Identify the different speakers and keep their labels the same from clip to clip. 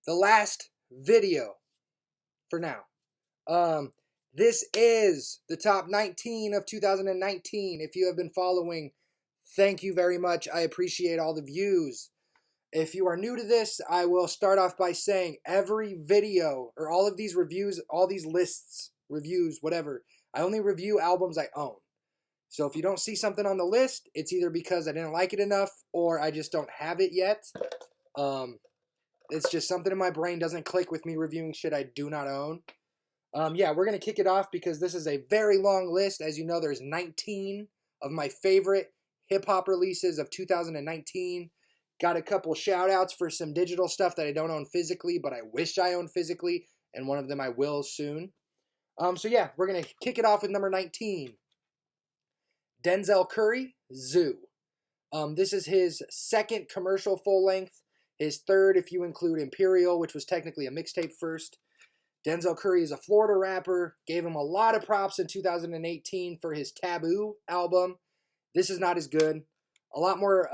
Speaker 1: the last video for now. This is the top 19 of 2019. If you have been following, thank you very much. I appreciate all the views. If you are new to this, I will start off by saying every video, or all of these reviews, all these lists, reviews, whatever, I only review albums I own. So if you don't see something on the list, it's either because I didn't like it enough, or I just don't have it yet. It's just something in my brain doesn't click with me reviewing shit I do not own. Yeah, we're going to kick it off because this is a very long list. As you know, there's 19 of my favorite hip-hop releases of 2019. Got a couple shout-outs for some digital stuff that I don't own physically, but I wish I owned physically, and one of them I will soon. So yeah, we're going to kick it off with number 19. Denzel Curry-Zuu. This is his second commercial full-length, his third if you include Imperial, which was technically a mixtape first. Denzel Curry is a Florida rapper. Gave him a lot of props in 2018 for his Taboo album. This is not as good. A lot more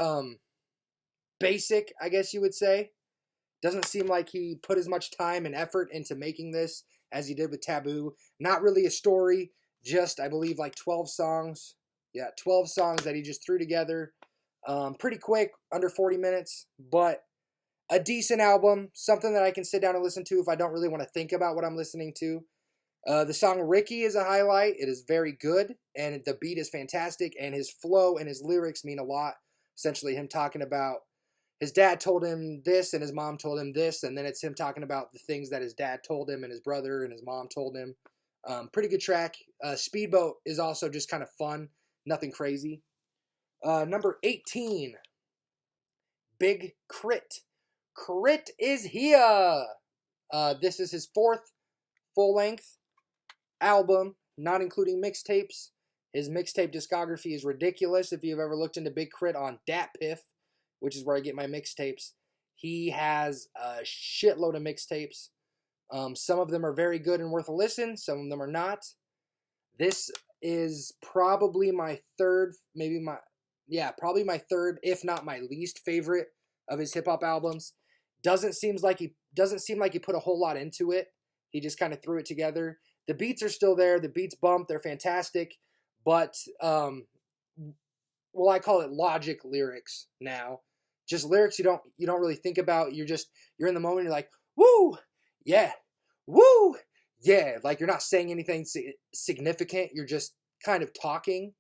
Speaker 1: basic, I guess you would say. Doesn't seem like he put as much time and effort into making this as he did with Taboo. Not really a story, just, I believe, like 12 songs. Yeah, 12 songs that he just threw together. Pretty quick, under 40 minutes, but a decent album, something that I can sit down and listen to if I don't really want to think about what I'm listening to. The song Ricky is a highlight. It is very good, and the beat is fantastic, and his flow and his lyrics mean a lot. Essentially, him talking about his dad told him this, and his mom told him this, and then it's him talking about the things that his dad told him, and his brother and his mom told him. Pretty good track. Speedboat is also just kind of fun. Nothing crazy. Number 18, Big K.R.I.T. K.R.I.T is here. This is his fourth full-length album, not including mixtapes. His mixtape discography is ridiculous. If you've ever looked into Big K.R.I.T on DatPiff, which is where I get my mixtapes, he has a shitload of mixtapes. Some of them are very good and worth a listen. Some of them are not. This is probably my third, probably my third, if not my least favorite of his hip hop albums. Doesn't seem like he put a whole lot into it. He just kind of threw it together. The beats are still there. The beats bump. They're fantastic. But I call it logic lyrics now. Just lyrics you don't really think about. You're in the moment. You're like, woo, yeah, woo, yeah. Like you're not saying anything significant. You're just kind of talking.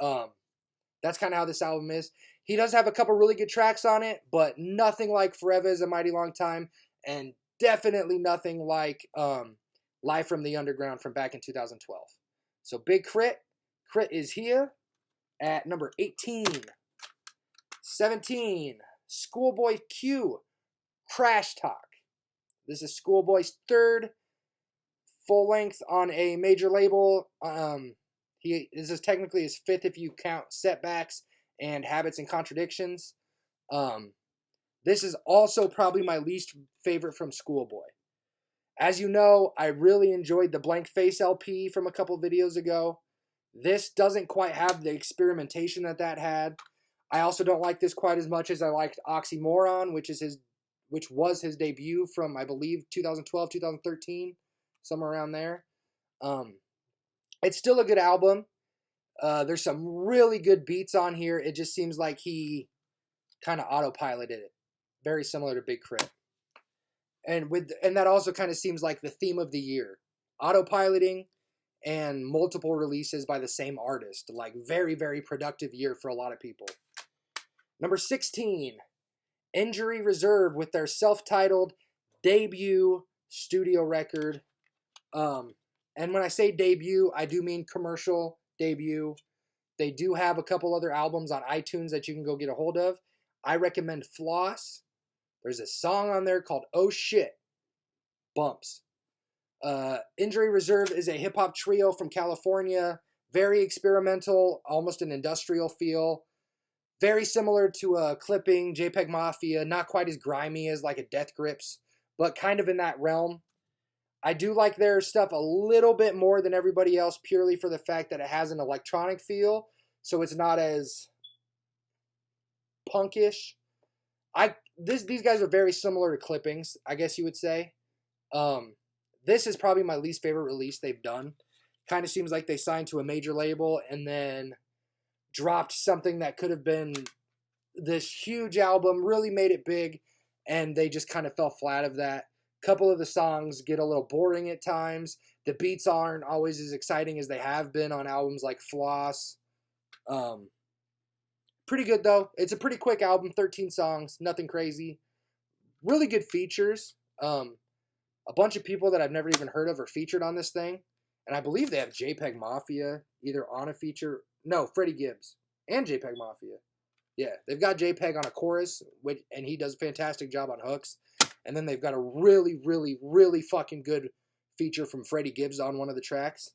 Speaker 1: That's kind of how this album is. He does have a couple really good tracks on it, but nothing like Forever Is a Mighty Long Time, and definitely nothing like Live from the Underground from back in 2012. So Big K.R.I.T. K.R.I.T is here at number 18. 17, ScHoolboy Q, Crash Talk. This is ScHoolboy's third full-length on a major label. This is technically his fifth if you count Setbacks and Habits and Contradictions. This is also probably my least favorite from ScHoolboy. As you know, I really enjoyed the Blank Face LP from a couple videos ago. This doesn't quite have the experimentation that had. I also don't like this quite as much as I liked Oxymoron, which was his debut from, I believe, 2012, 2013, somewhere around there. It's still a good album. There's some really good beats on here. It just seems like he kind of autopiloted it. Very similar to Big K.R.I.T. And that also kind of seems like the theme of the year. Autopiloting and multiple releases by the same artist. Like very, very productive year for a lot of people. Number 16, Injury Reserve with their self-titled debut studio record. And when I say debut, I do mean commercial debut. They do have a couple other albums on iTunes that you can go get a hold of. I recommend Floss. There's a song on there called Oh Shit. Bumps. Injury Reserve is a hip-hop trio from California. Very experimental, almost an industrial feel. Very similar to Clipping, JPEG Mafia. Not quite as grimy as like a Death Grips, but kind of in that realm. I do like their stuff a little bit more than everybody else purely for the fact that it has an electronic feel, so it's not as punkish. these guys are very similar to Clippings, I guess you would say. This is probably my least favorite release they've done. Kind of seems like they signed to a major label and then dropped something that could have been this huge album, really made it big, and they just kind of fell flat of that. A couple of the songs get a little boring at times. The beats aren't always as exciting as they have been on albums like Floss. Pretty good, though. It's a pretty quick album, 13 songs, nothing crazy. Really good features. A bunch of people that I've never even heard of are featured on this thing. And I believe they have JPEG Mafia either on a feature. No, Freddie Gibbs and JPEG Mafia. Yeah, they've got JPEG on a chorus, and he does a fantastic job on hooks. And then they've got a really, really, really fucking good feature from Freddie Gibbs on one of the tracks.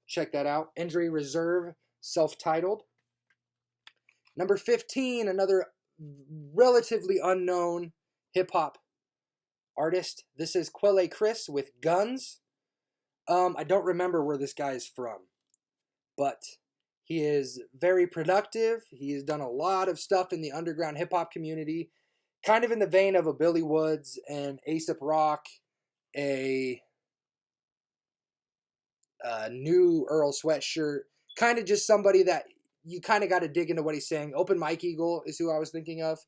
Speaker 1: Check that out. Injury Reserve, self-titled. Number 15, another relatively unknown hip-hop artist. This is Quelle Chris with Guns. I don't remember where this guy is from, but he is very productive. He has done a lot of stuff in the underground hip-hop community, kind of in the vein of a Billy Woods and A$AP Rock, a new Earl Sweatshirt, kind of just somebody that you kind of got to dig into what he's saying. Open Mike Eagle is who I was thinking of.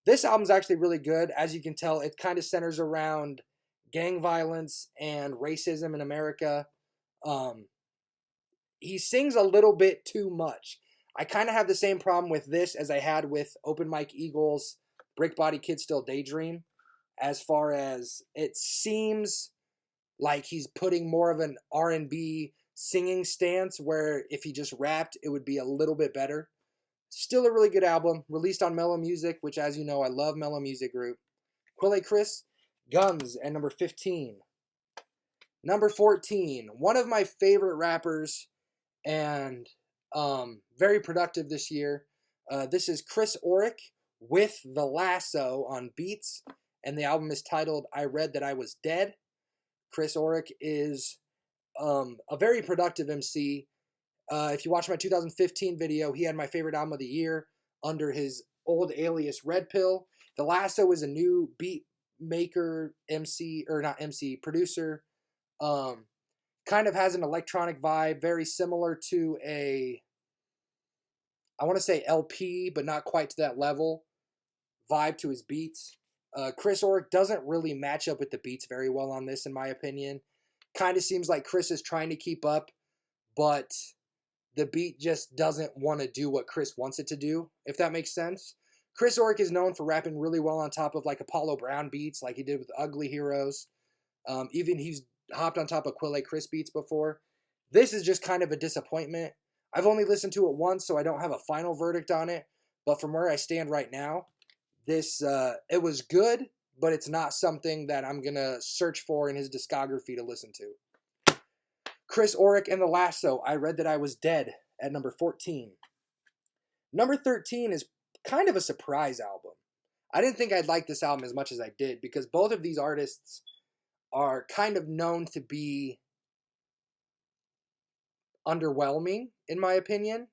Speaker 1: This album's actually really good. As you can tell, it kind of centers around gang violence and racism in America. He sings a little bit too much. I kind of have the same problem with this as I had with Open Mike Eagle's Brick Body Kid Still Daydream, as far as it seems like he's putting more of an R&B singing stance, where if he just rapped, it would be a little bit better. Still a really good album, released on Mellow Music, which, as you know, I love Mellow Music Group. Quelle Chris, Guns, and number 15. Number 14, one of my favorite rappers, and very productive this year. This is Chris Orrick with The Lasso on Beats, and the album is titled I Read That I Was Dead. Chris Orrick is a very productive MC. If you watch my 2015 video, he had my favorite album of the year under his old alias Red Pill. The Lasso is a new beat maker, MC, or not MC, producer. Kind of has an electronic vibe, very similar to I want to say LP, but not quite to that level, vibe to his beats. Chris Orrick doesn't really match up with the beats very well on this, in my opinion. Kind of seems like Chris is trying to keep up, but the beat just doesn't want to do what Chris wants it to do, if that makes sense. Chris Orrick is known for rapping really well on top of like Apollo Brown beats, like he did with Ugly Heroes. Even he's hopped on top of Quelle Chris beats before. This is just kind of a disappointment. I've only listened to it once, so I don't have a final verdict on it. But from where I stand right now, this it was good, but it's not something that I'm going to search for in his discography to listen to. Chris Orrick and The Lasso, I Read That I Was Dead, at number 14. Number 13 is kind of a surprise album. I didn't think I'd like this album as much as I did, because both of these artists are kind of known to be underwhelming, in my opinion.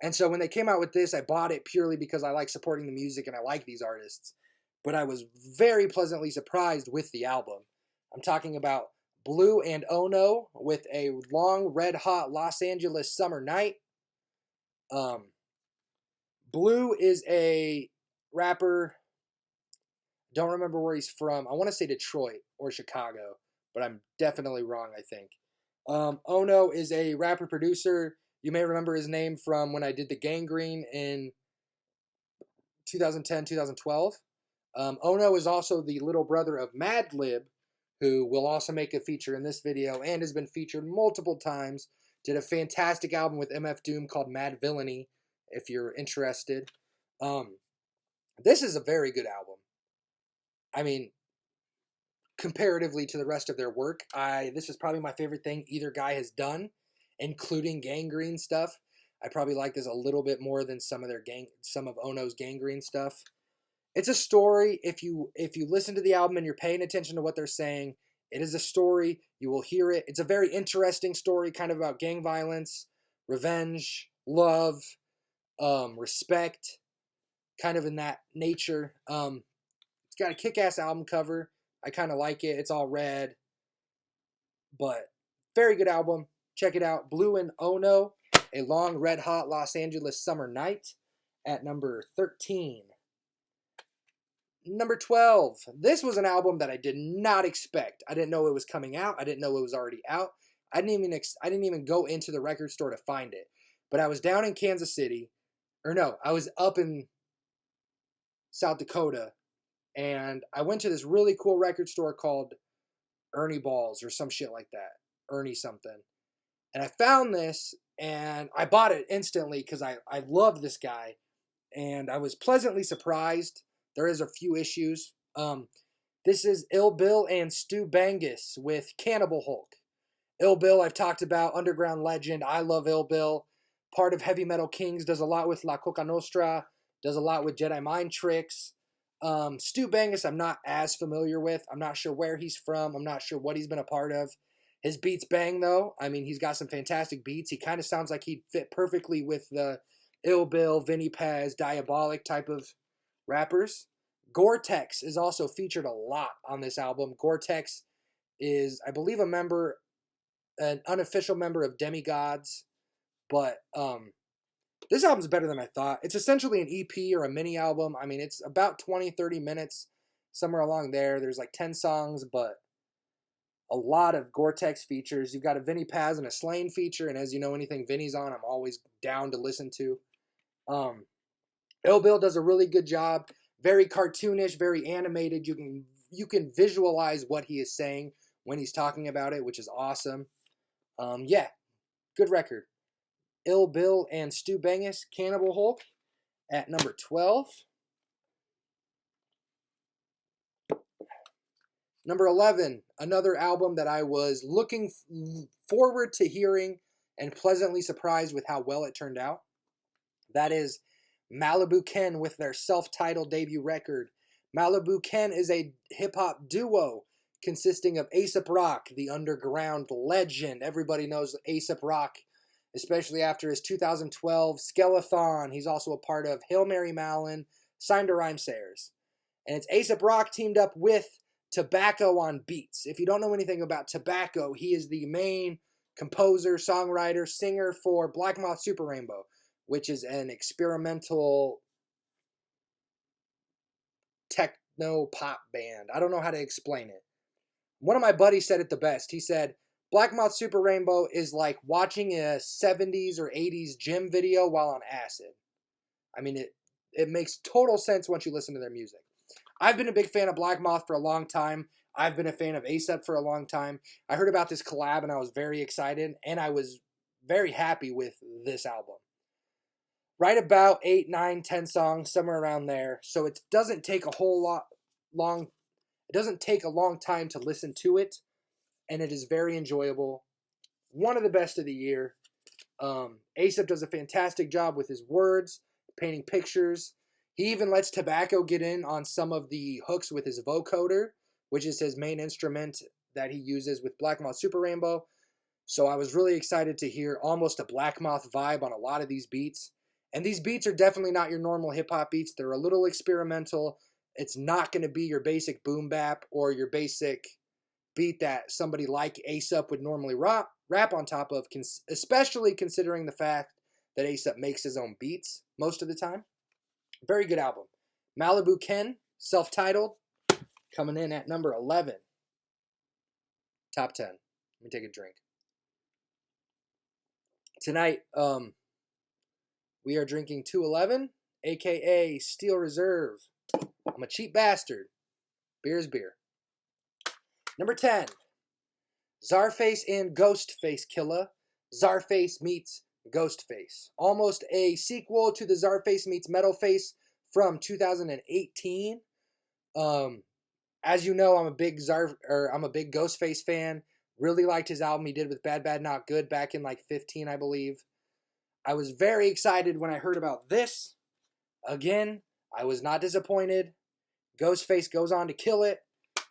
Speaker 1: And so when they came out with this, I bought it purely because I like supporting the music and I like these artists. But I was very pleasantly surprised with the album. I'm talking about Blue and Ono with A Long Red Hot Los Angeles Summer Night. Blue is a rapper. Don't remember where he's from. I want to say Detroit or Chicago, but I'm definitely wrong, I think. Ono is a rapper producer. You may remember his name from when I did the Gangrene in 2010, 2012. Ono is also the little brother of Madlib, who will also make a feature in this video and has been featured multiple times. Did a fantastic album with MF Doom called Mad Villainy, if you're interested. This is a very good album. I mean, comparatively to the rest of their work, this is probably my favorite thing either guy has done, including Gangrene stuff. I probably like this a little bit more than some of Ono's Gangrene stuff. It's a story. If you listen to the album and you're paying attention to what they're saying, it is a story. You will hear it. It's a very interesting story, kind of about gang violence, revenge, love, respect, kind of in that nature. It's got a kick-ass album cover. I kind of like it. It's all red, but very good album. Check it out. Blue and Ono, A Long Red Hot Los Angeles Summer Night at number 13. Number 12. This was an album that I did not expect. I didn't know it was coming out. I didn't know it was already out. I didn't even go into the record store to find it. But I was down in Kansas City, or no, I was up in South Dakota, and I went to this really cool record store called Ernie Balls or some shit like that. Ernie something. And I found this, and I bought it instantly because I love this guy. And I was pleasantly surprised. There is a few issues. This is Ill Bill and Stu Bangas with Cannibal Hulk. Ill Bill, I've talked about, underground legend. I love Ill Bill. Part of Heavy Metal Kings, does a lot with La Coca Nostra, does a lot with Jedi Mind Tricks. Stu Bangas, I'm not as familiar with. I'm not sure where he's from. I'm not sure what he's been a part of. His beats bang, though. I mean, he's got some fantastic beats. He kind of sounds like he'd fit perfectly with the Ill Bill, Vinny Paz, Diabolic type of rappers. Gore-Tex is also featured a lot on this album. Gore-Tex is, I believe, an unofficial member of Demigods. But this album's better than I thought. It's essentially an EP or a mini album. I mean, it's about 20, 30 minutes, somewhere along there. There's like 10 songs, but a lot of Gore-Tex features. You've got a Vinny Paz and a Slain feature, and as you know, anything Vinny's on, I'm always down to listen to. Ill Bill does a really good job. Very cartoonish, very animated. You can visualize what he is saying when he's talking about it, which is awesome. Yeah, good record. Ill Bill and Stu Bangas, Cannibal Hulk at number 12. Number 11, another album that I was looking forward to hearing and pleasantly surprised with how well it turned out. That is Malibu Ken with their self-titled debut record. Malibu Ken is a hip-hop duo consisting of A$AP Rock, the underground legend. Everybody knows A$AP Rock, especially after his 2012 Skeleton. He's also a part of Hail Mary Mallon, Signed to Rhymesayers. And it's A$AP Rock teamed up with Tobacco on beats. If you don't know anything about Tobacco, he is the main composer, songwriter, singer for Black Moth Super Rainbow, which is an experimental techno pop band. I don't know how to explain it. One of my buddies said it the best. He said, Black Moth Super Rainbow is like watching a 70s or 80s gym video while on acid. I mean, it makes total sense once you listen to their music. I've been a big fan of Black Moth for a long time. I've been a fan of A$AP for a long time. I heard about this collab and I was very excited, and I was very happy with this album. Right about 8, 9, 10 songs, somewhere around there. So it doesn't take a long time to listen to it, and it is very enjoyable. One of the best of the year. A$AP does a fantastic job with his words, painting pictures. He even lets Tobacco get in on some of the hooks with his vocoder, which is his main instrument that he uses with Black Moth Super Rainbow. So I was really excited to hear almost a Black Moth vibe on a lot of these beats. And these beats are definitely not your normal hip-hop beats. They're a little experimental. It's not going to be your basic boom bap or your basic beat that somebody like A$AP would normally rap on top of, especially considering the fact that A$AP makes his own beats most of the time. Very good album. Malibu Ken, self-titled, coming in at number 11. Top 10. Let me take a drink. Tonight, we are drinking 211, a.k.a. Steel Reserve. I'm a cheap bastard. Beer is beer. Number 10. Czarface and Ghostface Killah. Czarface meets Ghostface. Almost a sequel to the Czarface meets Metalface from 2018. As you know, I'm a big Ghostface fan. Really liked his album he did with Bad Bad Not Good back in like 15, I believe. I was very excited when I heard about this. Again, I was not disappointed. Ghostface goes on to kill it.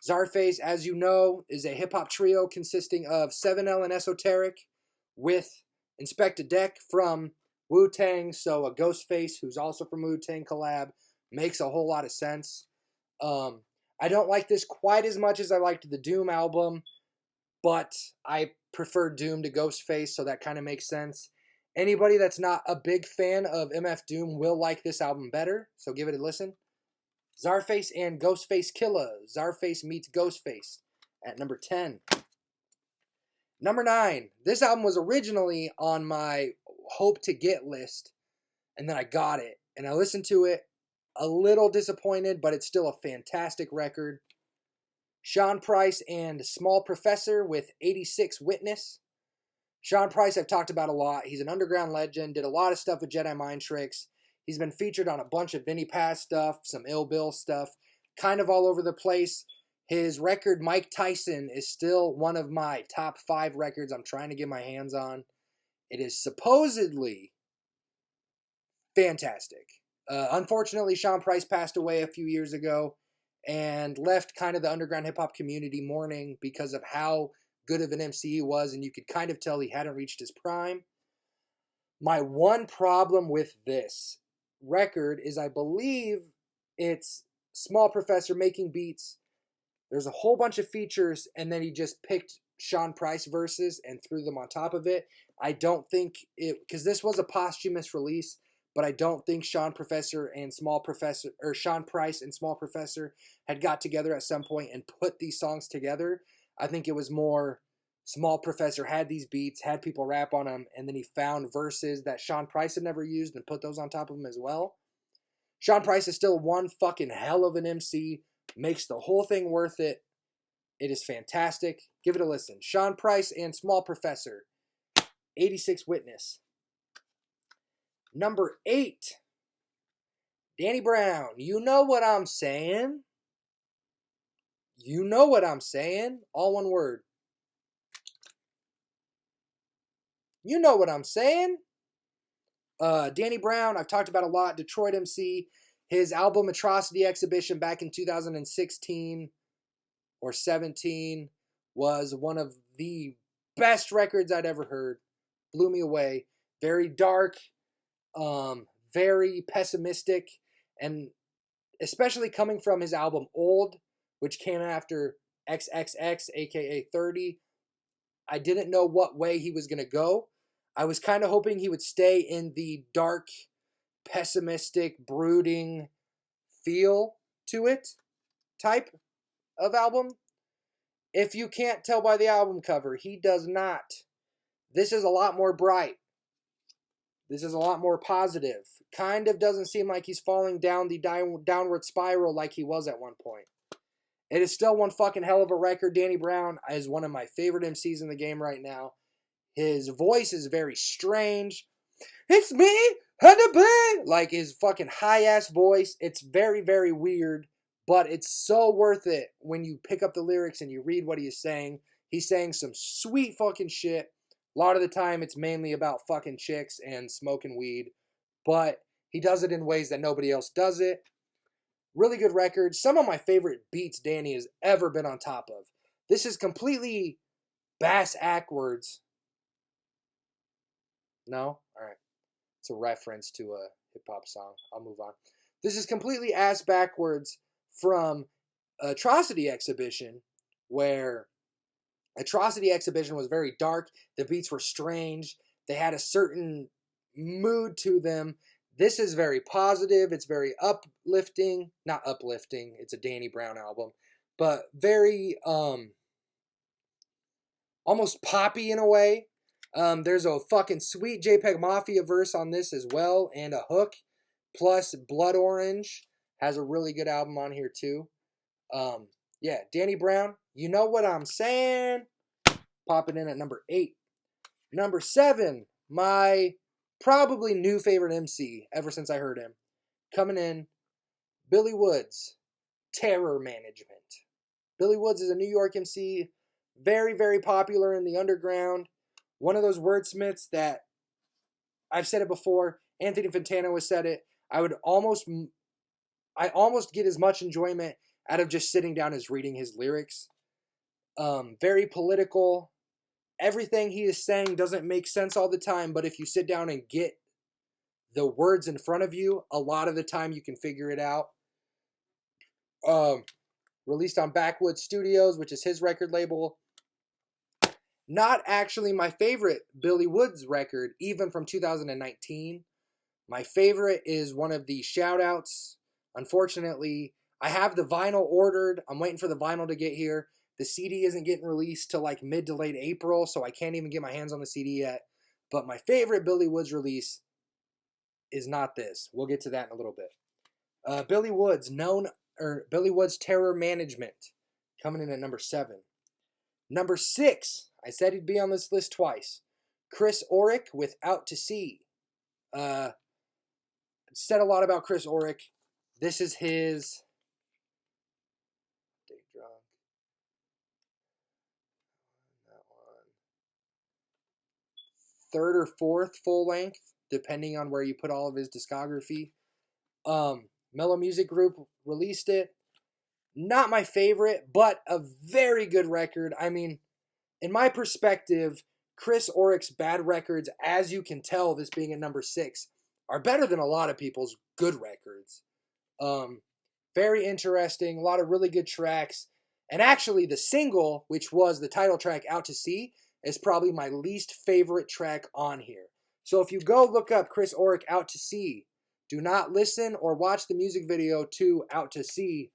Speaker 1: Czarface, as you know, is a hip-hop trio consisting of 7L and Esoteric with Inspector Deck from Wu-Tang. So a Ghostface, who's also from Wu-Tang collab. makes a whole lot of sense. I don't like this quite as much as I liked the Doom album, but I prefer Doom to Ghostface, so that kind of makes sense. Anybody that's not a big fan of MF Doom will like this album better, so give it a listen. Czarface and Ghostface Killah. Czarface meets Ghostface at number 10. Number 9. This album was originally on my hope to get list, and then I got it. And I listened to it, a little disappointed, but it's still a fantastic record. Sean Price and Small Professor with 86 Witness. Sean Price I've talked about a lot. He's an underground legend, did a lot of stuff with Jedi Mind Tricks. He's been featured on a bunch of Vinnie Paz stuff, some Ill Bill stuff, kind of all over the place. His record, Mike Tyson, is still one of my top 5 records I'm trying to get my hands on. It is supposedly fantastic. Unfortunately, Sean Price passed away a few years ago and left kind of the underground hip-hop community mourning because of how good of an MC he was, and you could kind of tell he hadn't reached his prime. My one problem with this record is I believe it's Small Professor making beats. There's a whole bunch of features, and then he just picked Sean Price verses and threw them on top of it. I don't think it, because this was a posthumous release, but I don't think Sean Price and Small Professor had got together at some point and put these songs together. I think it was more Small Professor had these beats, had people rap on them, and then he found verses that Sean Price had never used and put those on top of them as well. Sean Price is still one fucking hell of an MC, makes the whole thing worth it. It is fantastic. Give it a listen. Sean Price and Small Professor, 86 Witness. Number 8, Danny Brown. You know what I'm saying? You know what I'm saying? All one word. You know what I'm saying? Danny Brown, I've talked about a lot. Detroit MC. His album Atrocity Exhibition back in 2016 or 17 was one of the best records I'd ever heard. Blew me away. Very dark, very pessimistic, and especially coming from his album Old, which came after XXX, aka 30. I didn't know what way he was going to go. I was kind of hoping he would stay in the dark, pessimistic, brooding feel to it type of album. If you can't tell by the album cover, he does not. This is a lot more bright. This is a lot more positive. Kind of doesn't seem like he's falling down the downward spiral like he was at one point. It is still one fucking hell of a record. Danny Brown is one of my favorite MCs in the game right now. His voice is very strange. It's me, like his fucking high-ass voice. It's very, very weird, but it's so worth it when you pick up the lyrics and you read what he is saying. He's saying some sweet fucking shit. A lot of the time, it's mainly about fucking chicks and smoking weed, but he does it in ways that nobody else does it. Really good record. Some of my favorite beats Danny has ever been on top of. This is completely bass-ackwards. No? Alright. It's a reference to a hip-hop song. I'll move on. This is completely ass-backwards from Atrocity Exhibition, where Atrocity Exhibition was very dark. The beats were strange. They had a certain mood to them. This is very positive. It's very uplifting. Not uplifting. It's a Danny Brown album. But very almost poppy in a way. There's a fucking sweet JPEG Mafia verse on this as well, and a hook. Plus, Blood Orange has a really good album on here too. Yeah, Danny Brown, you know what I'm saying? Popping in at number 8. Number 7, my probably new favorite MC ever since I heard him. Coming in, Billy Woods, Terror Management. Billy Woods is a New York MC, very, very popular in the underground. One of those wordsmiths that, I've said it before, Anthony Fantano has said it, I almost get as much enjoyment out of just sitting down as reading his lyrics. Very political. Everything he is saying doesn't make sense all the time, but if you sit down and get the words in front of you. A lot of the time you can figure it out. Released on Backwoods Studios, which is his record label. Not actually my favorite Billy Woods record, even from 2019. My favorite is one of the shoutouts. Unfortunately, I have the vinyl ordered. I'm waiting for the vinyl to get here. The CD isn't getting released till like mid to late April, so I can't even get my hands on the CD yet. But my favorite Billy Woods release is not this. We'll get to that in a little bit. Billy Woods Terror Management, coming in at number 7. Number 6, I said he'd be on this list twice. Chris Orrick with Out to Sea. Said a lot about Chris Orrick. This is his third or fourth full length, depending on where you put all of his discography. Mellow Music Group released it. Not my favorite, but a very good record. I mean, in my perspective, Chris Orrick's bad records, as you can tell, this being at number 6, are better than a lot of people's good records. Very interesting, a lot of really good tracks. And actually, the single, which was the title track, Out to Sea, is probably my least favorite track on here. So if you go look up Chris Orrick Out to Sea, do not listen or watch the music video to Out to Sea.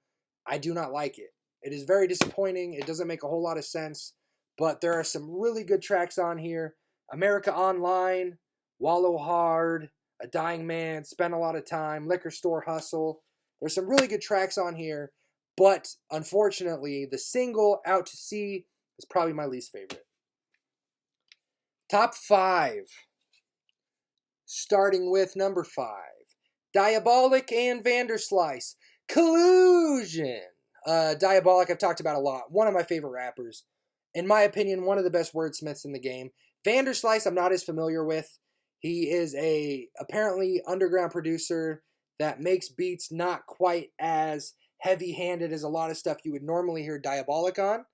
Speaker 1: I do not like it. It is very disappointing. It doesn't make a whole lot of sense. But there are some really good tracks on here. America Online, Wallow Hard, A Dying Man, Spend a Lot of Time, Liquor Store Hustle. There's some really good tracks on here. But unfortunately, the single Out to Sea is probably my least favorite. Top 5. Starting with number 5. Diabolic and Vanderslice-Collusion. Diabolic, I've talked about a lot. One of my favorite rappers. In my opinion, one of the best wordsmiths in the game. Vanderslice, I'm not as familiar with. He is a apparently underground producer that makes beats not quite as heavy-handed as a lot of stuff you would normally hear Diabolic on.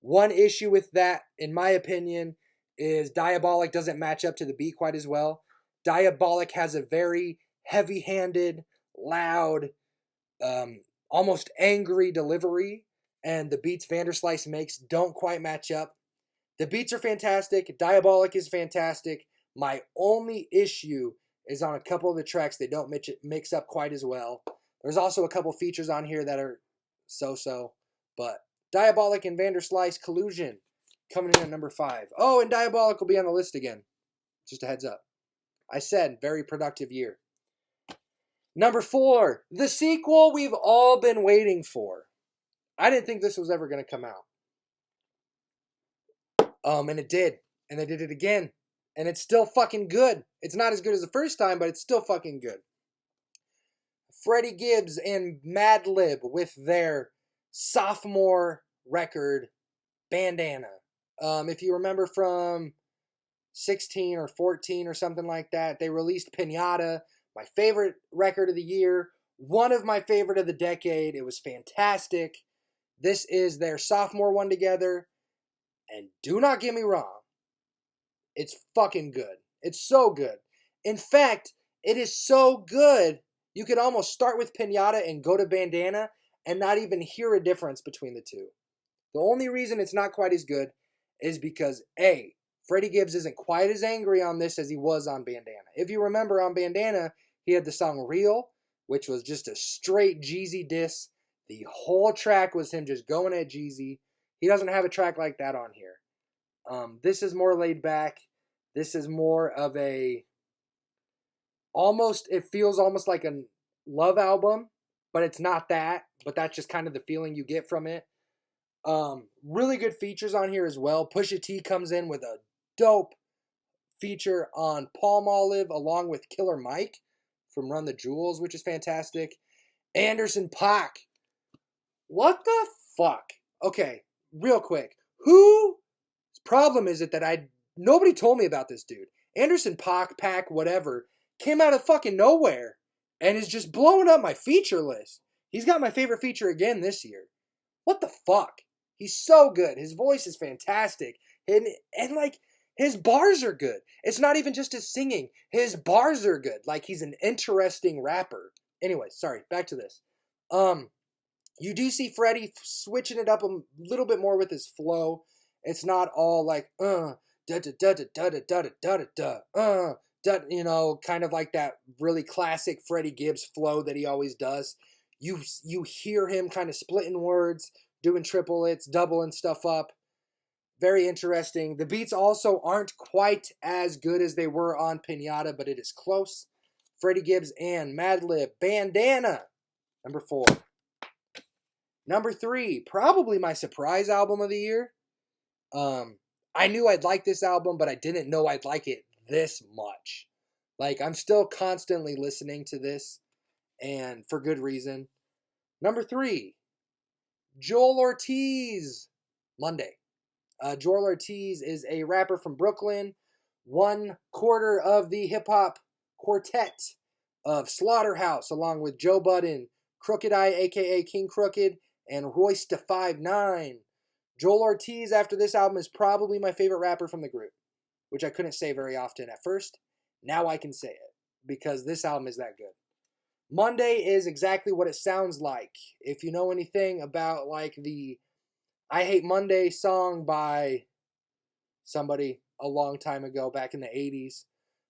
Speaker 1: One issue with that, in my opinion, is Diabolic doesn't match up to the beat quite as well. Diabolic has a very heavy-handed, loud, almost angry delivery, and the beats Vanderslice makes don't quite match up. The beats are fantastic. Diabolic is fantastic. My only issue is on a couple of the tracks they don't mix up quite as well. There's also a couple features on here that are so-so, but Diabolic and Vanderslice-Collusion coming in at number 5. Oh, and Diabolic will be on the list again. Just a heads up. I said, very productive year. Number 4, the sequel we've all been waiting for. I didn't think this was ever going to come out. And it did. And they did it again. And it's still fucking good. It's not as good as the first time, but it's still fucking good. Freddie Gibbs and Madlib with their sophomore record, Bandana. If you remember from 16 or 14 or something like that, they released Pinata, my favorite record of the year, one of my favorite of the decade. It was fantastic. This is their sophomore one together, and do not get me wrong, it's fucking good. It's so good. In fact, it is so good, you could almost start with Pinata and go to Bandana and not even hear a difference between the two. The only reason it's not quite as good is because, A, Freddie Gibbs isn't quite as angry on this as he was on Bandana. If you remember, on Bandana, he had the song Real, which was just a straight Jeezy diss. The whole track was him just going at Jeezy. He doesn't have a track like that on here. This is more laid back. This is more of a, it feels almost like a love album, but it's not that. But that's just kind of the feeling you get from it. Really good features on here as well. Pusha T comes in with a dope feature on Palmolive along with Killer Mike from Run the Jewels, which is fantastic. Anderson .Paak. What the fuck? Okay, real quick. Whose problem is it that nobody told me about this dude? Anderson .Paak, whatever, came out of fucking nowhere and is just blowing up my feature list. He's got my favorite feature again this year. What the fuck? He's so good. His voice is fantastic. And like, His bars are good. It's not even just his singing. His bars are good. Like, he's an interesting rapper. Anyway, sorry, back to this. You do see Freddie switching it up a little bit more with his flow. It's not all like, da da da da da da da da da, you know, kind of like that really classic Freddie Gibbs flow that he always does. You hear him kind of splitting words, doing triplets, doubling stuff up. Very interesting. The beats also aren't quite as good as they were on Pinata, but it is close. Freddie Gibbs and Madlib-Bandana, number 4. Number 3, probably my surprise album of the year. I knew I'd like this album, but I didn't know I'd like it this much. Like, I'm still constantly listening to this, and for good reason. Number 3, Joell Ortiz-Monday. Joell Ortiz is a rapper from Brooklyn, one quarter of the hip-hop quartet of Slaughterhouse, along with Joe Budden, Crooked I, a.k.a. King Crooked, and Royce da 5'9". Joell Ortiz, after this album, is probably my favorite rapper from the group, which I couldn't say very often at first. Now I can say it, because this album is that good. Monday is exactly what it sounds like. If you know anything about, like, the I Hate Monday song by somebody a long time ago, back in the 80s,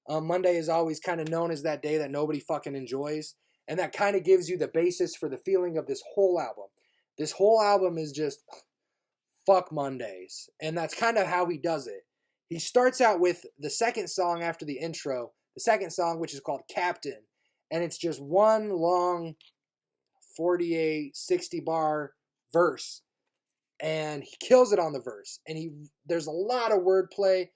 Speaker 1: Monday is always kind of known as that day that nobody fucking enjoys. And that kind of gives you the basis for the feeling of this whole album. This whole album is just fuck Mondays. And that's kind of how he does it. He starts out with the second song after the intro. The second song, which is called Captain. And it's just one long 48, 60 bar verse. And he kills it on the verse. And there's a lot of wordplay.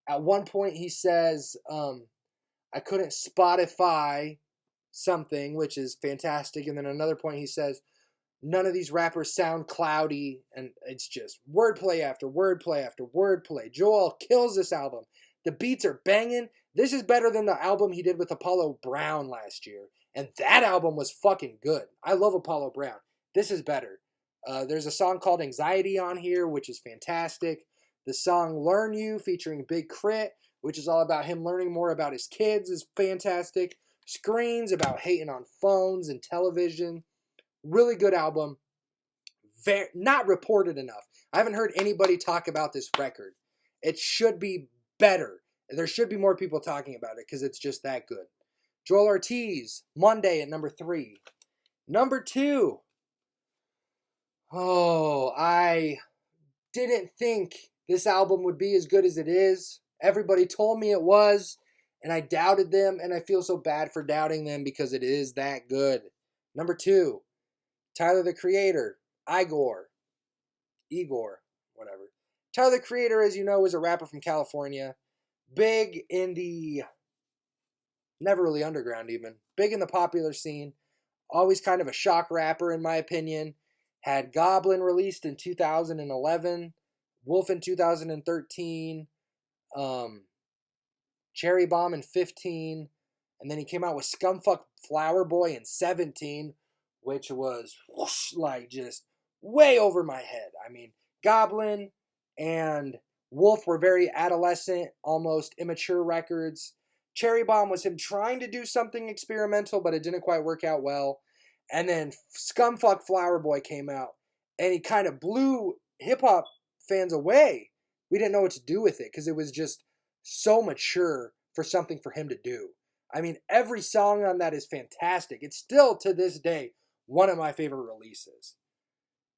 Speaker 1: At one point he says, I couldn't Spotify something, which is fantastic. And then another point he says, none of these rappers sound cloudy. And it's just wordplay after wordplay after wordplay. Joel kills this album. The beats are banging. This is better than the album he did with Apollo Brown last year. And that album was fucking good. I love Apollo Brown. This is better. There's a song called Anxiety on here, which is fantastic. The song Learn You, featuring Big K.R.I.T, which is all about him learning more about his kids, is fantastic. Screens, about hating on phones and television. Really good album. Not reported enough. I haven't heard anybody talk about this record. It should be better. There should be more people talking about it because it's just that good. Joell Ortiz, Monday at number 3. Number 2. Oh, I didn't think this album would be as good as it is. Everybody told me it was, and I doubted them, and I feel so bad for doubting them because it is that good. Number 2, Tyler the Creator, Igor, whatever. Tyler the Creator, as you know, is a rapper from California. Big in the, never really underground even, big in the popular scene. Always kind of a shock rapper in my opinion. Had Goblin released in 2011, Wolf in 2013, Cherry Bomb in 15, and then he came out with Scumfuck Flower Boy in 17, which was whoosh, like just way over my head. I mean, Goblin and Wolf were very adolescent, almost immature records. Cherry Bomb was him trying to do something experimental, but it didn't quite work out well. And then Scumfuck Flower Boy came out, and he kind of blew hip-hop fans away. We didn't know what to do with it, because it was just so mature for something for him to do. I mean, every song on that is fantastic. It's still, to this day, one of my favorite releases.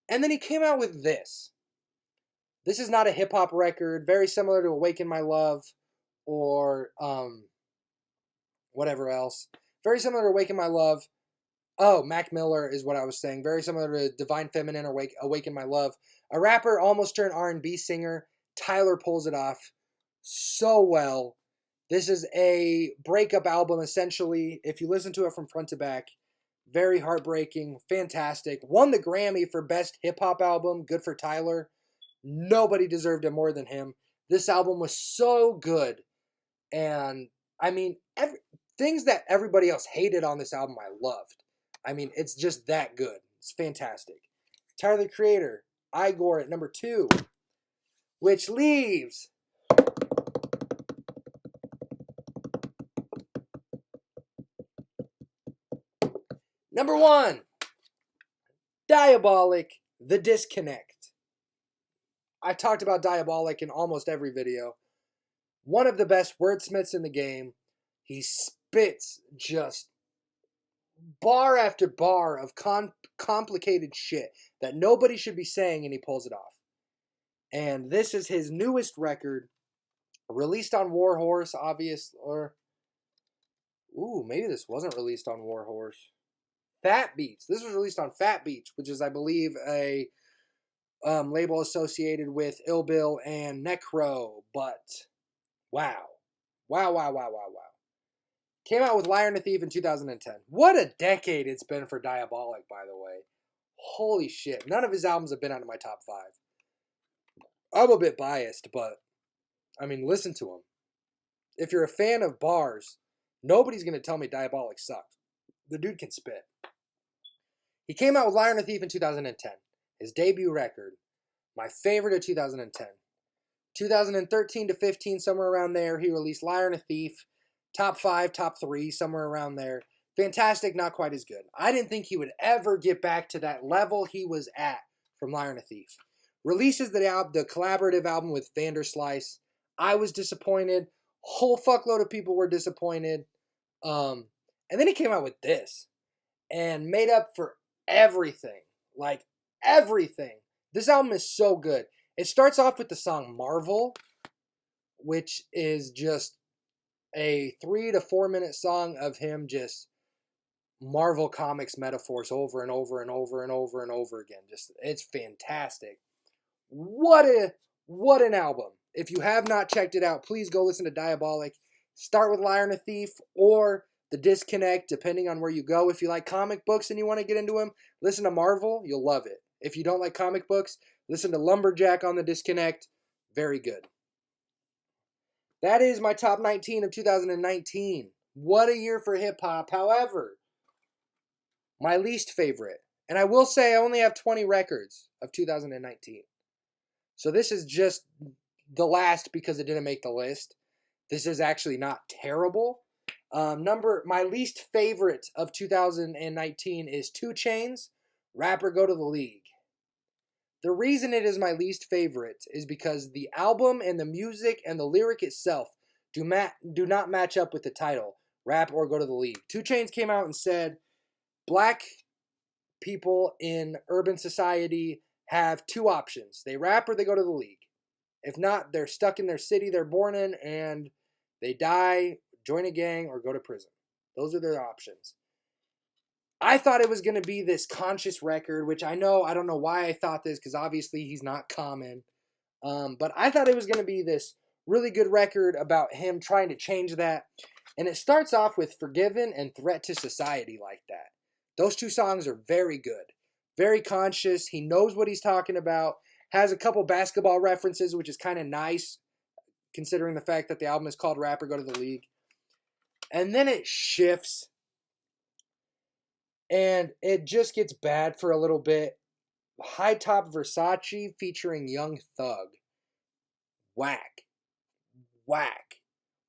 Speaker 1: And then he came out with this. This is not a hip-hop record, very similar to Awaken My Love, or whatever else. Very similar to Awaken My Love. Oh, Mac Miller is what I was saying. Very similar to Divine Feminine or Awaken My Love. A rapper almost turned R&B singer. Tyler pulls it off so well. This is a breakup album, essentially. If you listen to it from front to back, very heartbreaking, fantastic. Won the Grammy for Best Hip Hop Album. Good for Tyler. Nobody deserved it more than him. This album was so good. And, I mean, things that everybody else hated on this album, I loved. I mean, it's just that good. It's fantastic. Tyler the Creator, Igor at number 2. Which leaves Number 1, Diabolic-The Disconnect. I talked about Diabolic in almost every video. One of the best wordsmiths in the game. He spits just bar after bar of complicated shit that nobody should be saying, and he pulls it off. And this is his newest record, released on Warhorse, maybe this wasn't released on Warhorse. Fat Beats. This was released on Fat Beats, which is, I believe, a label associated with Ill Bill and Necro. But wow. Came out with Liar and a Thief in 2010. What a decade it's been for Diabolic, by the way. Holy shit. None of his albums have been out of my top 5. I'm a bit biased, but, I mean, listen to him. If you're a fan of bars, nobody's going to tell me Diabolic sucks. The dude can spit. He came out with Liar and a Thief in 2010. His debut record. My favorite of 2010. 2013 to 15, somewhere around there, he released Liar and a Thief. Top 5, top 3, somewhere around there. Fantastic, not quite as good. I didn't think he would ever get back to that level he was at from Liar and a Thief. Releases the collaborative album with Vanderslice. I was disappointed. Whole fuckload of people were disappointed. And then he came out with this. And made up for everything. Like, everything. This album is so good. It starts off with the song Marvel, which is just a 3 to 4 minute song of him just Marvel Comics metaphors over and over and over and over and over again. Just, it's fantastic. What an album. If you have not checked it out, please go listen to Diabolic. Start with Liar and a Thief or The Disconnect, depending on where you go. If you like comic books and you want to get into them, listen to Marvel. You'll love it. If you don't like comic books, listen to Lumberjack on The Disconnect. Very good. That is my top 19 of 2019. What a year for hip-hop. However, my least favorite, and I will say I only have 20 records of 2019. So this is just the last because it didn't make the list. This is actually not terrible. My least favorite of 2019 is 2 Chainz, Rapper Go to the League. The reason it is my least favorite is because the album and the music and the lyric itself do not match up with the title, Rap or Go to the League. 2 Chainz came out and said, black people in urban society have 2 options. They rap or they go to the league. If not, they're stuck in their city they're born in and they die, join a gang, or go to prison. Those are their options. I thought it was going to be this conscious record, which I don't know why I thought this, because obviously he's not Common. But I thought it was going to be this really good record about him trying to change that. And it starts off with Forgiven and Threat to Society like that. Those 2 songs are very good. Very conscious. He knows what he's talking about. Has a couple basketball references, which is kind of nice, considering the fact that the album is called Rapper Go to the League. And then it shifts. And it just gets bad for a little bit. High Top Versace featuring Young Thug. Whack.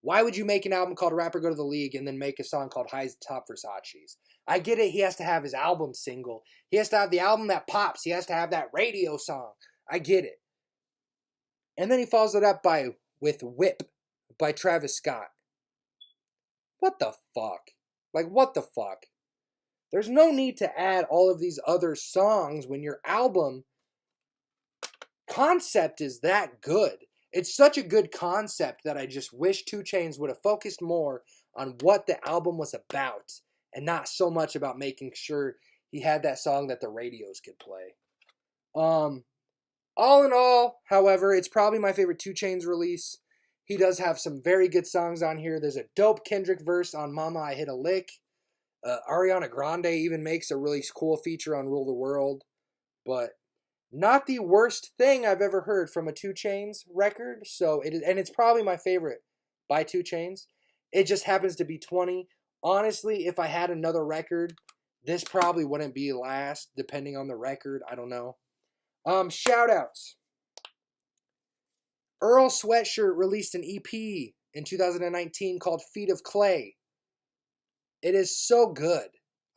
Speaker 1: Why would you make an album called Rapper Go to the League and then make a song called High Top Versace's? I get it. He has to have his album single. He has to have the album that pops. He has to have that radio song. I get it. And then he follows it up with Whip by Travis Scott. What the fuck? Like, what the fuck? There's no need to add all of these other songs when your album concept is that good. It's such a good concept that I just wish 2 Chainz would have focused more on what the album was about and not so much about making sure he had that song that the radios could play. All in all, however, it's probably my favorite 2 Chainz release. He does have some very good songs on here. There's a dope Kendrick verse on Mama I Hit a Lick. Ariana Grande even makes a really cool feature on Rule the World. But not the worst thing I've ever heard from a 2 Chainz record. So it is, and it's probably my favorite by 2 Chainz. It just happens to be 20. Honestly, if I had another record, this probably wouldn't be last, depending on the record. I don't know. Shoutouts. Earl Sweatshirt released an EP in 2019 called Feet of Clay. It is so good.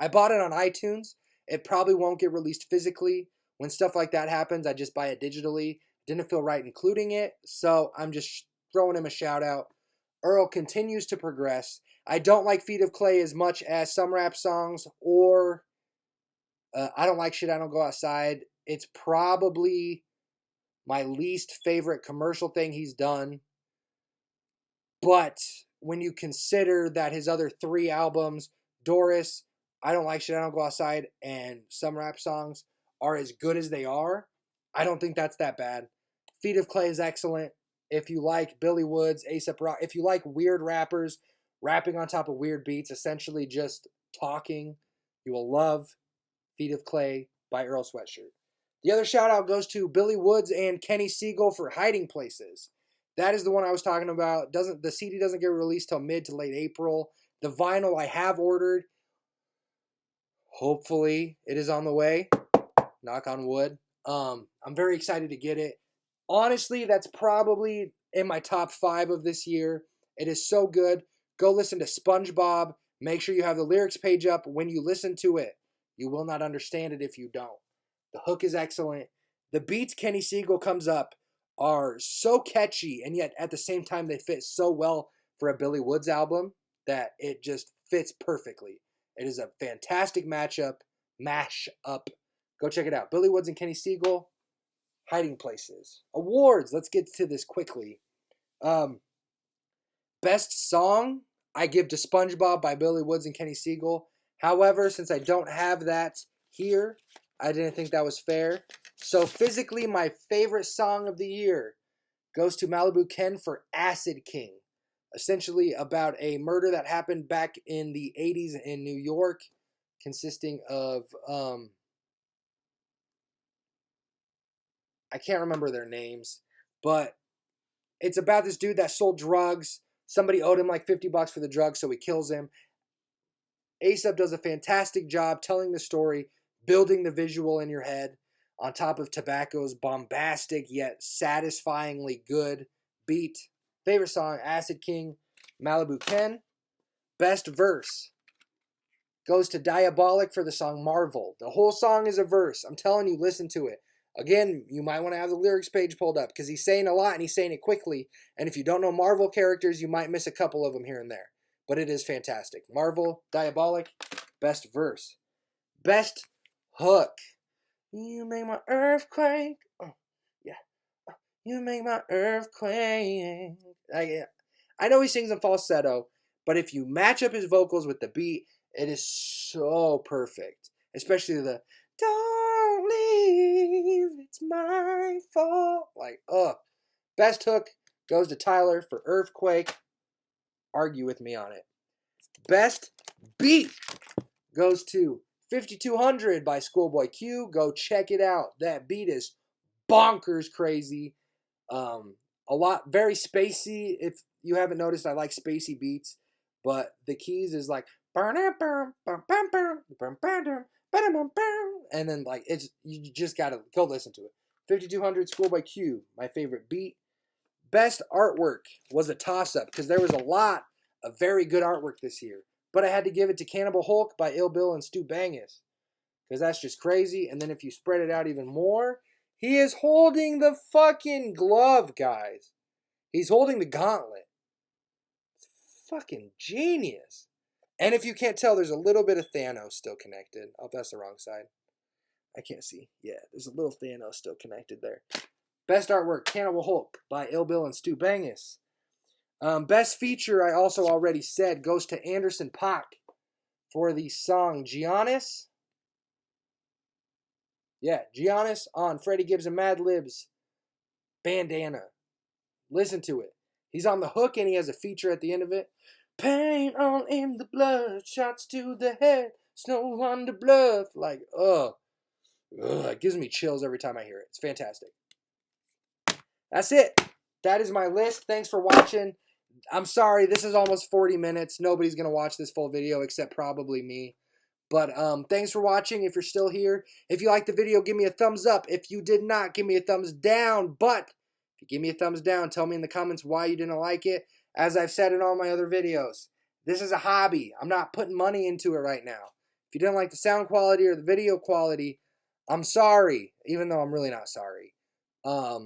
Speaker 1: I bought it on iTunes. It probably won't get released physically. When stuff like that happens, I just buy it digitally. Didn't feel right including it, so I'm just throwing him a shout out. Earl continues to progress. I don't like Feet of Clay as much as some rap songs, or I don't like Shit I Don't Go Outside. It's probably my least favorite commercial thing he's done. But when you consider that his other 3 albums, Doris, I Don't Like Shit I Don't Go Outside, and some rap songs are as good as they are, I don't think that's that bad. Feet of Clay is excellent. If you like Billy Woods, A$AP Rock, if you like weird rappers rapping on top of weird beats, essentially just talking, you will love Feet of Clay by Earl Sweatshirt. The other shout out goes to Billy Woods and Kenny Siegel for Hiding Places. That is the one I was talking about. The CD doesn't get released till mid to late April. The vinyl I have ordered. Hopefully it is on the way. Knock on wood. I'm very excited to get it. Honestly, that's probably in my top 5 of this year. It is so good. Go listen to SpongeBob. Make sure you have the lyrics page up when you listen to it. You will not understand it if you don't. The hook is excellent. The beats Kenny Siegel comes up are so catchy, and yet at the same time they fit so well for a Billy Woods album that it just fits perfectly. It is a fantastic mash up. Go check it out. Billy Woods and Kenny Siegel, Hiding Places. Awards. Let's get to this quickly. Best song, I give to SpongeBob by Billy Woods and Kenny Siegel. However, since I don't have that here, I didn't think that was fair. So physically, my favorite song of the year goes to Malibu Ken for Acid King. Essentially about a murder that happened back in the 80s in New York, consisting of, I can't remember their names, but it's about this dude that sold drugs. Somebody owed him like $50 for the drugs, so he kills him. A$AP does a fantastic job telling the story, building the visual in your head, on top of Tobacco's bombastic yet satisfyingly good beat. Favorite song, Acid King, Malibu Ken. Best verse goes to Diabolic for the song Marvel. The whole song is a verse. I'm telling you, listen to it. Again, you might want to have the lyrics page pulled up because he's saying a lot and he's saying it quickly. And if you don't know Marvel characters, you might miss a couple of them here and there. But it is fantastic. Marvel, Diabolic, best verse. Best hook. You make my earthquake. Oh, yeah. You make my earthquake. I know he sings in falsetto, but if you match up his vocals with the beat, it is so perfect. Especially the "Don't leave, it's my fault." Best hook goes to Tyler for Earthquake. Argue with me on it. Best beat goes to 5200 by ScHoolboy Q. Go check it out. That beat is bonkers crazy. Very spacey. If you haven't noticed, I like spacey beats, but the keys is like, and then like you just gotta go listen to it. 5200 ScHoolboy Q, my favorite beat. Best artwork was a toss-up because there was a lot of very good artwork this year. But I had to give it to Cannibal Hulk by Ill Bill and Stu Bangas because that's just crazy. And then if you spread it out even more, he is holding the fucking glove, guys. He's holding the gauntlet. It's fucking genius. And if you can't tell, there's a little bit of Thanos still connected. Oh, that's the wrong side. I can't see. Yeah, there's a little Thanos still connected there. Best artwork, Cannibal Hulk by Ill Bill and Stu Bangas. Best feature, I also already said, goes to Anderson .Paak for the song Giannis. Yeah, Giannis on Freddie Gibbs and Madlib's Bandana. Listen to it. He's on the hook and he has a feature at the end of it. Pain all in the blood, shots to the head, snow on the bluff. Like, it gives me chills every time I hear it. It's fantastic. That's it. That is my list. Thanks for watching. I'm sorry, this is almost 40 minutes. Nobody's going to watch this full video except probably me. But thanks for watching if you're still here. If you liked the video, give me a thumbs up. If you did not, give me a thumbs down. But if you give me a thumbs down, tell me in the comments why you didn't like it. As I've said in all my other videos, this is a hobby. I'm not putting money into it right now. If you didn't like the sound quality or the video quality, I'm sorry, even though I'm really not sorry. I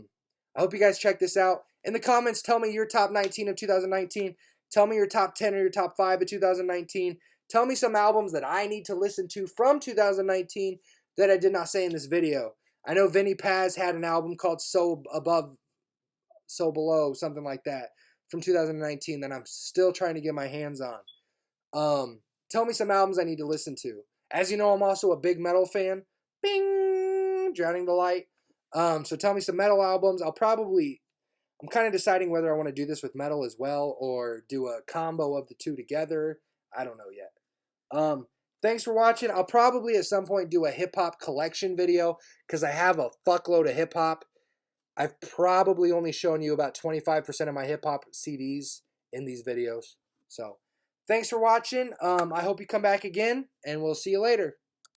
Speaker 1: hope you guys check this out. In the comments, tell me your top 19 of 2019. Tell me your top 10 or your top 5 of 2019. Tell me some albums that I need to listen to from 2019 that I did not say in this video. I know Vinny Paz had an album called So Above, So Below, something like that, from 2019 that I'm still trying to get my hands on. Tell me some albums I need to listen to. As you know, I'm also a big metal fan. Bing! Drowning the Light. So tell me some metal albums. I'm kind of deciding whether I want to do this with metal as well or do a combo of the two together. I don't know yet. Thanks for watching. I'll probably at some point do a hip-hop collection video because I have a fuckload of hip-hop. I've probably only shown you about 25% of my hip-hop CDs in these videos. So, thanks for watching. I hope you come back again, and we'll see you later.